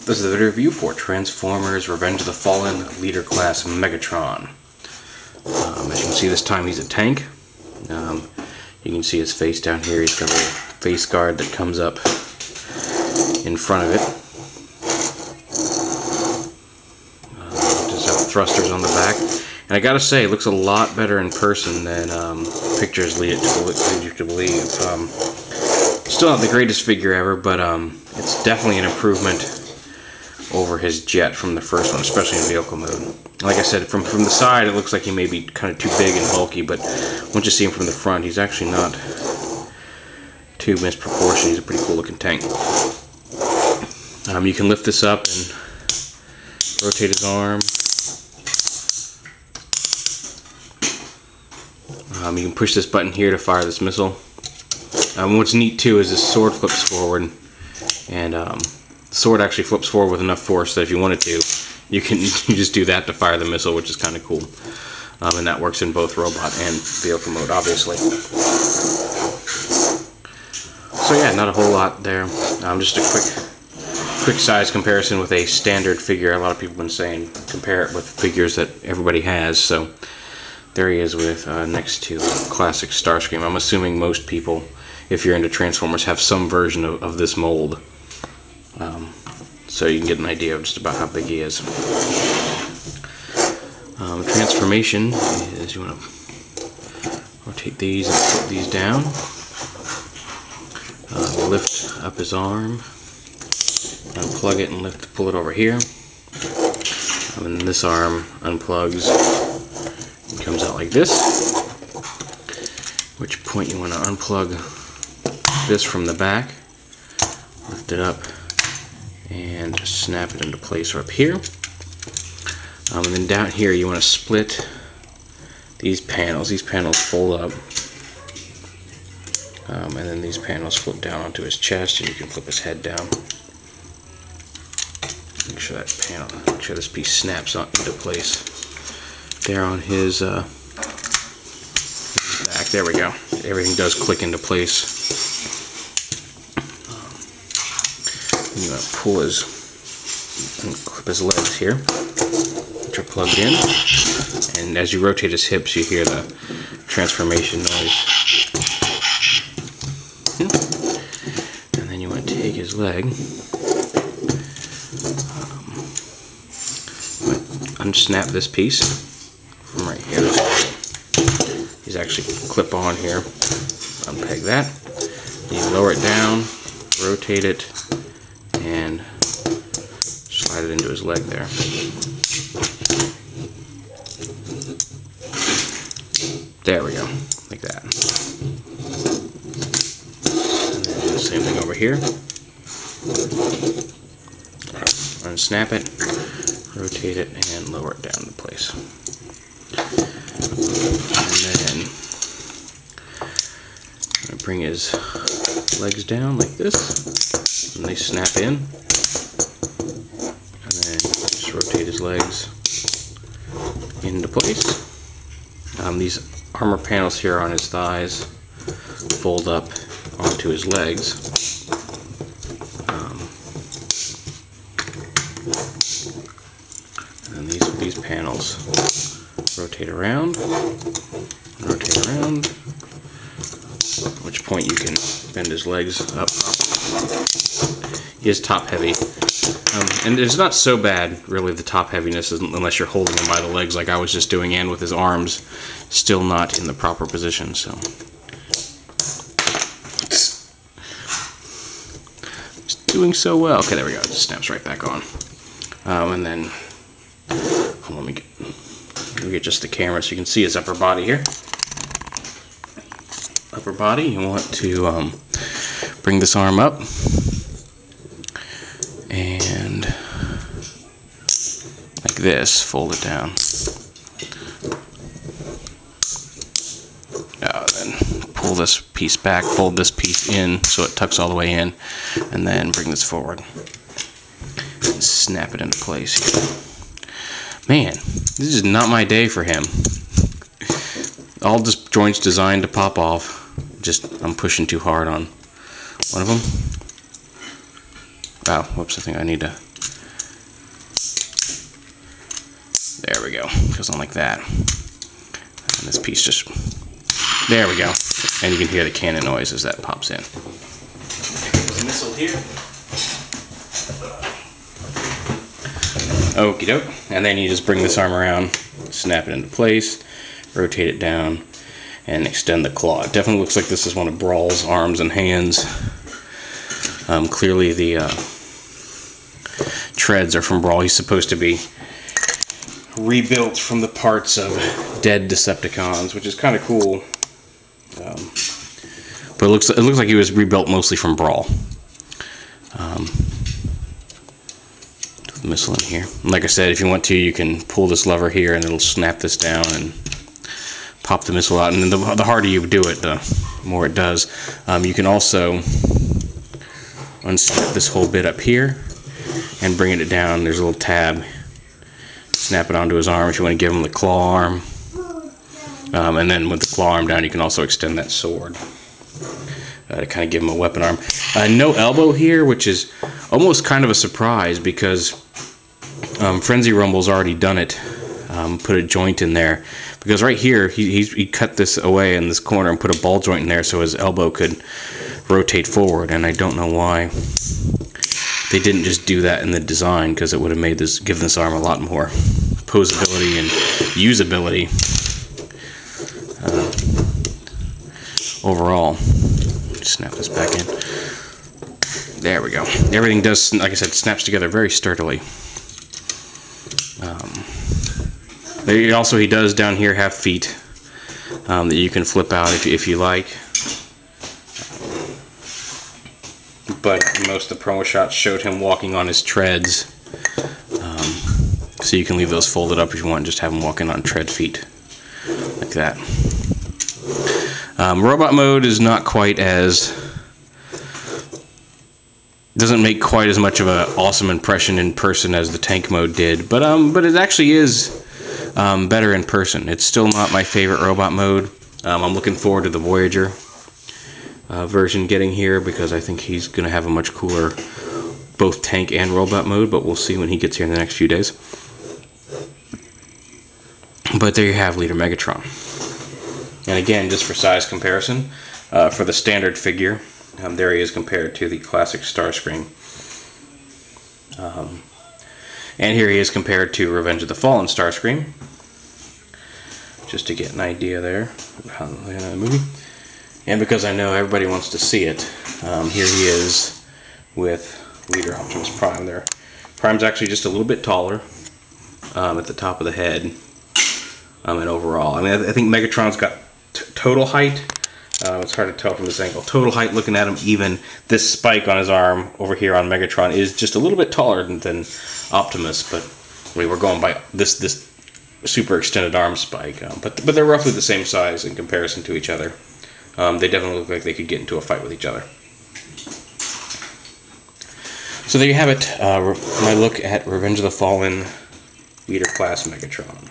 This is the video review for Transformers Revenge of the Fallen Leader Class Megatron. As you can see, this time he's a tank. You can see his face down here. He's got a little face guard that comes up in front of it. Just have thrusters on the back. And I gotta say, it looks a lot better in person than pictures lead you to believe. Still not the greatest figure ever, but it's definitely an improvement over his jet from the first one, especially in vehicle mode. Like I said, from the side it looks like he may be kind of too big and bulky, but once you see him from the front, he's actually not too misproportioned. He's a pretty cool looking tank. You can lift this up and rotate his arm. You can push this button here to fire this missile. What's neat too is this sword flips forward, and the sword actually flips forward with enough force that if you wanted to, you just do that to fire the missile, which is kind of cool. And that works in both robot and vehicle mode, obviously. So yeah, not a whole lot there. Just a quick size comparison with a standard figure. A lot of people have been saying compare it with figures that everybody has. So there he is with next to classic Starscream. I'm assuming most people, if you're into Transformers, have some version of this mold. So you can get an idea of just about how big he is. Transformation is, you want to rotate these and put these down. Lift up his arm, unplug it and pull it over here. And then this arm unplugs and comes out like this. At which point you want to unplug this from the back, lift it up, and snap it into place up here. And then down here you want to split these panels. These panels fold up, and then these panels flip down onto his chest, and you can flip his head down. Make sure this piece snaps into place there on his back. There we go. Everything does click into place. You want to pull and clip his legs here, which are plugged in, and as you rotate his hips, you hear the transformation noise. And then you want to take his leg, unsnap this piece from right here. He's actually clip on here. Unpeg that. You lower it down, rotate it, and slide it into his leg there. There we go, like that. And then do the same thing over here. Unsnap it, rotate it, and lower it down into place. And then I'm going to bring his legs down like this, and they snap in. And then just rotate his legs into place. These armor panels here on his thighs fold up onto his legs. And these panels rotate around, at which point you can bend his legs up. He is top heavy. And it's not so bad, really, the top heaviness, unless you're holding him by the legs like I was just doing, and with his arms still not in the proper position. So it's doing so well. Okay, there we go. It just snaps right back on. And then, let me get just the camera so you can see his upper body here. Upper body, you want to bring this arm up and like this, fold it down. Then pull this piece back, fold this piece in so it tucks all the way in, and then bring this forward and snap it into place here. Man, this is not my day for him. All just joints designed to pop off. I'm pushing too hard on one of them. Oh, whoops, I think I need to... There we go. Goes on like that. And this piece just... There we go. And you can hear the cannon noise as that pops in. There's a missile here. Okie doke. And then you just bring this arm around, snap it into place, rotate it down, and extend the claw. It definitely looks like this is one of Brawl's arms and hands. Clearly the treads are from Brawl. He's supposed to be rebuilt from the parts of dead Decepticons, which is kind of cool. But it looks like he was rebuilt mostly from Brawl. The missile in here. And like I said, if you want to, you can pull this lever here and it'll snap this down and pop the missile out. And then the harder you do it, the more it does. You can also unsnap this whole bit up here and bringing it down. There's a little tab. Snap it onto his arm if you want to give him the claw arm. And then with the claw arm down, you can also extend that sword to kind of give him a weapon arm. No elbow here, which is almost kind of a surprise because Frenzy Rumble's already done it. Put a joint in there because right here he cut this away in this corner and put a ball joint in there so his elbow could rotate forward, and I don't know why they didn't just do that in the design, because it would have made this, given this arm a lot more posability and usability overall. Snap this back in. There we go. Everything does, like I said, snaps together very sturdily. He does down here have feet that you can flip out if you like. But most of the promo shots showed him walking on his treads. So you can leave those folded up if you want and just have him walking on tread feet. Like that. Robot mode is not quite as... doesn't make quite as much of an awesome impression in person as the tank mode did. But it actually is better in person. It's still not my favorite robot mode. I'm looking forward to the Voyager version getting here because I think he's going to have a much cooler both tank and robot mode, but we'll see when he gets here in the next few days. But there you have Leader Megatron. And again, just for size comparison, for the standard figure, there he is compared to the classic Starscream. And here he is compared to Revenge of the Fallen Starscream. Just to get an idea there of how the movie. And because I know everybody wants to see it, here he is with Leader Optimus Prime there. Prime's actually just a little bit taller at the top of the head and overall. I mean, I think Megatron's got total height. It's hard to tell from this angle. Total height, looking at him, even this spike on his arm over here on Megatron is just a little bit taller than Optimus, but I mean, we're going by this super extended arm spike. But they're roughly the same size in comparison to each other. They definitely look like they could get into a fight with each other. So there you have it, my look at Revenge of the Fallen Leader Class Megatron.